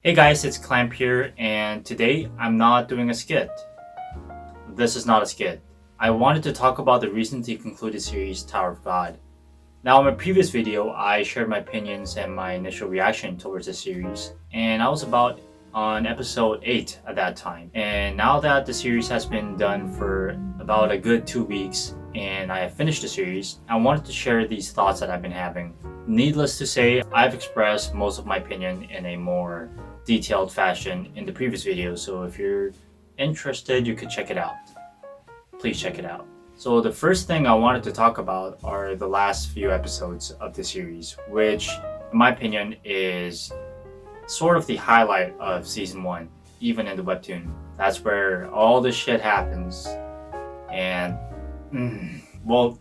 Hey guys, it's Clamp here, and today I'm not doing a skit. This is not a skit. I wanted to talk about the recently concluded series Tower of God. Now, in my previous video, I shared my opinions and my initial reaction towards the series, and I was about on episode 8 at that time. And now that the series has been done for about a good 2 weeks, and I have finished the series, I wanted to share these thoughts that I've been having. Needless to say, I've expressed most of my opinion in a more detailed fashion in the previous video, so if you're interested, you could check it out. Please check it out. So the first thing I wanted to talk about are the last few episodes of the series, which in my opinion is sort of the highlight of season 1, even in the webtoon. That's where all this shit happens, and well,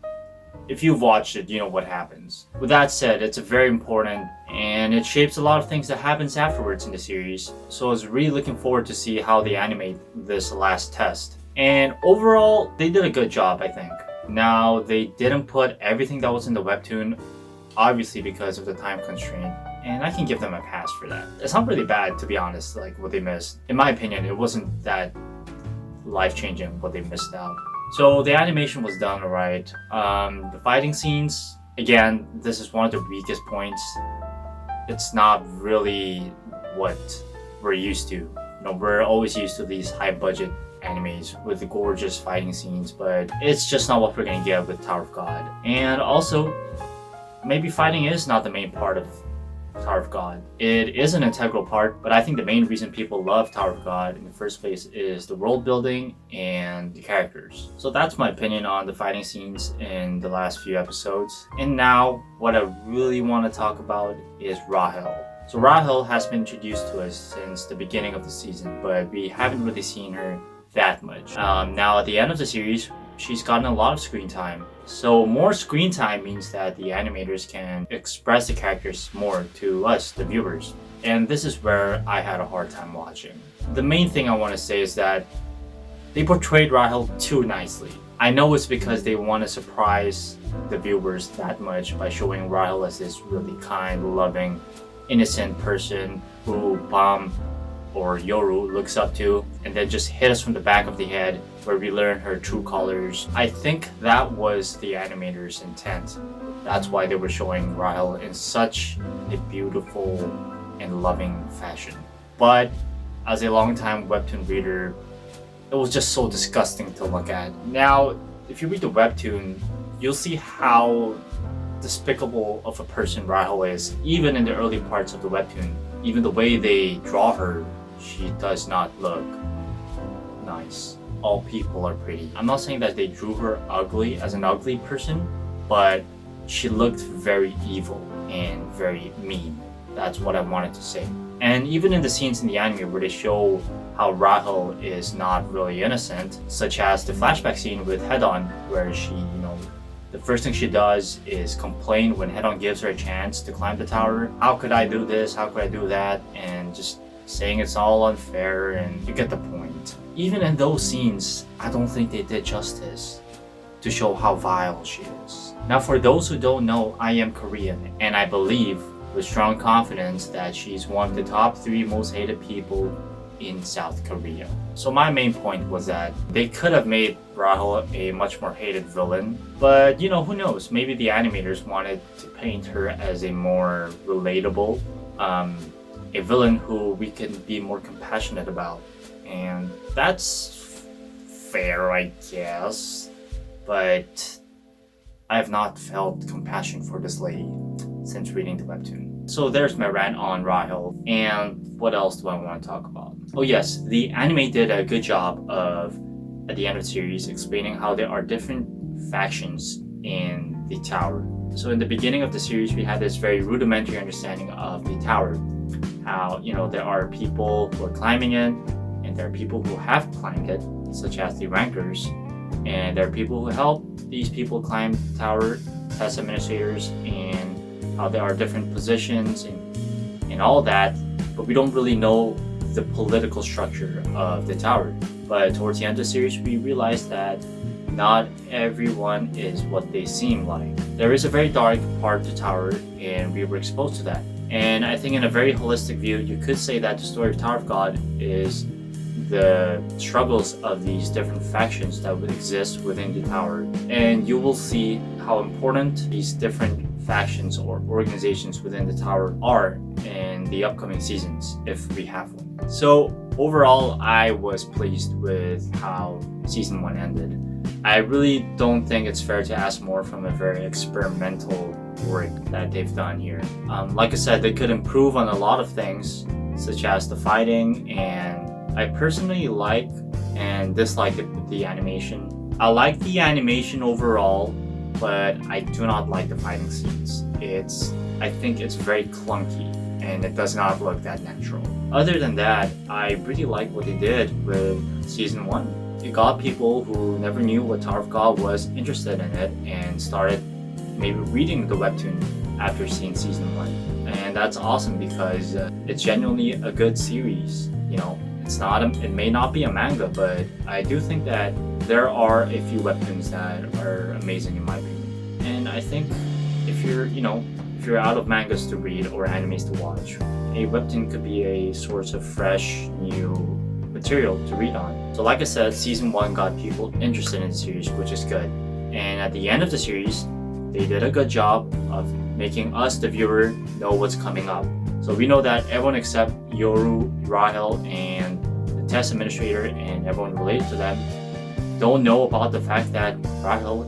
if you've watched it, you know what happens. With that said, it's a very important and it shapes a lot of things that happens afterwards in the series. So I was really looking forward to see how they animate this last test. And overall, they did a good job, I think. Now, they didn't put everything that was in the webtoon, obviously because of the time constraint. And I can give them a pass for that. It's not really bad, to be honest, like what they missed. In my opinion, it wasn't that life-changing what they missed out. So the animation was done alright. The fighting scenes, again, this is one of the weakest points. It's not really what we're used to. You know, we're always used to these high-budget animes with the gorgeous fighting scenes, but it's just not what we're gonna get with Tower of God. And also, maybe fighting is not the main part of Tower of God. It is an integral part, but I think the main reason people love Tower of God in the first place is the world building and the characters. So that's my opinion on the fighting scenes in the last few episodes. And now, what I really want to talk about is Rahel. So Rahel has been introduced to us since the beginning of the season, but we haven't really seen her that much. Now at the end of the series, she's gotten a lot of screen time. So more screen time means that the animators can express the characters more to us, the viewers. And this is where I had a hard time watching. The main thing I want to say is that they portrayed Rahel too nicely. I know it's because they want to surprise the viewers that much by showing Rahel as this really kind, loving, innocent person who Bam or Yoru looks up to, and then just hit us from the back of the head where we learn her true colors. I think that was the animators' intent. That's why they were showing Rahel in such a beautiful and loving fashion. But as a longtime webtoon reader, it was just so disgusting to look at. Now, if you read the webtoon, you'll see how despicable of a person Rahel is, even in the early parts of the webtoon. Even the way they draw her, she does not look nice. All people are pretty. I'm not saying that they drew her ugly as an ugly person, but she looked very evil and very mean. That's what I wanted to say. And even in the scenes in the anime where they show how Rahel is not really innocent, such as the flashback scene with Hedon, where she, the first thing she does is complain when Hedon gives her a chance to climb the tower. How could I do this? How could I do that? And just saying it's all unfair, and you get the point. Even in those scenes, I don't think they did justice to show how vile she is. Now, for those who don't know, I am Korean, and I believe with strong confidence that she's one of the top 3 most hated people in South Korea. So my main point was that they could have made Rahel a much more hated villain, but who knows, maybe the animators wanted to paint her as a more relatable, a villain who we can be more compassionate about, and that's fair, I guess, but I have not felt compassion for this lady since reading the webtoon. So there's my rant on Rahel, and what else do I want to talk about? Oh yes, the anime did a good job of, at the end of the series, explaining how there are different factions in the tower. So in the beginning of the series, we had this very rudimentary understanding of the tower. How, there are people who are climbing it, and there are people who have climbed it, such as the rankers, and there are people who help these people climb the tower, test administrators, and how there are different positions and all that, but we don't really know the political structure of the tower. But towards the end of the series, we realized that not everyone is what they seem like. There is a very dark part to the tower, and we were exposed to that. And I think in a very holistic view, you could say that the story of Tower of God is the struggles of these different factions that would exist within the tower. And you will see how important these different factions or organizations within the tower are in the upcoming seasons, if we have one. So overall, I was pleased with how season 1 ended. I really don't think it's fair to ask more from a very experimental work that they've done here. Like I said, they could improve on a lot of things, such as the fighting, and I personally like and dislike the animation. I like the animation overall, but I do not like the fighting scenes. I think it's very clunky and it does not look that natural. Other than that, I really like what they did with season 1. It got people who never knew what Tower of God was interested in it and started maybe reading the webtoon after seeing season 1. And that's awesome because it's genuinely a good series. You know, it may not be a manga, but I do think that there are a few webtoons that are amazing in my opinion. And I think if you're out of mangas to read or animes to watch, a webtoon could be a source of fresh, new material to read on. So like I said, season 1 got people interested in the series, which is good. And at the end of the series, they did a good job of making us, the viewer, know what's coming up. So we know that everyone except Yoru, Rahel, and the test administrator and everyone related to them don't know about the fact that Rahel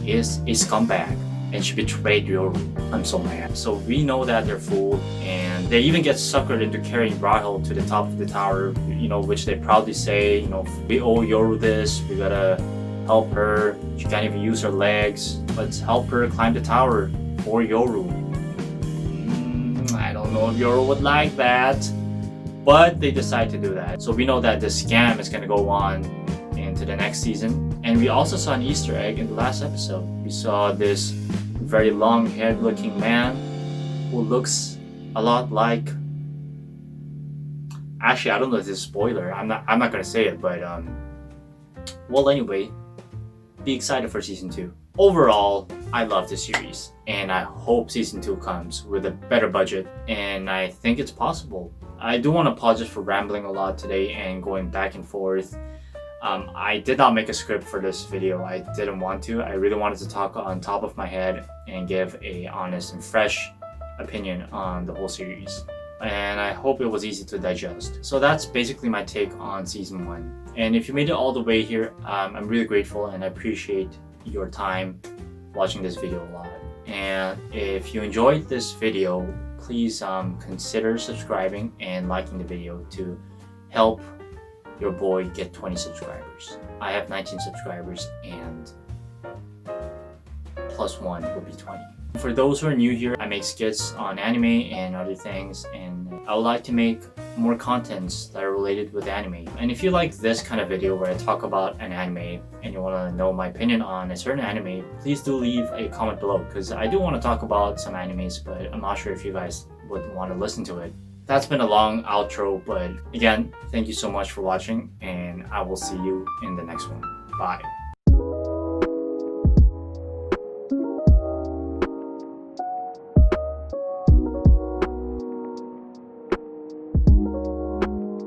is a scumbag and she betrayed Yoru. I'm so mad. So we know that they're fooled, and they even get suckered into carrying Rahel to the top of the tower, which they proudly say, we owe Yoru this, we gotta help her, she can't even use her legs, let's help her climb the tower for Yoru. I don't know if Yoru would like that, but they decide to do that. So we know that the scam is gonna go on into the next season. And we also saw an Easter egg in the last episode. We saw this very long-haired looking man who looks a lot like... Actually, I don't know if this is a spoiler. I'm not gonna say it, but well, anyway, be excited for season 2. Overall, I love this series, and I hope season 2 comes with a better budget, and I think it's possible. I do want to apologize for rambling a lot today and going back and forth. I did not make a script for this video. I didn't want to. I really wanted to talk on top of my head and give a honest and fresh opinion on the whole series. And I hope it was easy to digest. So that's basically my take on season 1. And if you made it all the way here, I'm really grateful and I appreciate your time watching this video live. And if you enjoyed this video, please consider subscribing and liking the video to help your boy get 20 subscribers. I have 19 subscribers and plus 1 would be 20. For those who are new here, I make skits on anime and other things, and I would like to make more contents that are related with anime. And if you like this kind of video where I talk about an anime and you want to know my opinion on a certain anime, please do leave a comment below, because I do want to talk about some animes, but I'm not sure if you guys would want to listen to it. That's been a long outro, but again, thank you so much for watching, and I will see you in the next one. Bye.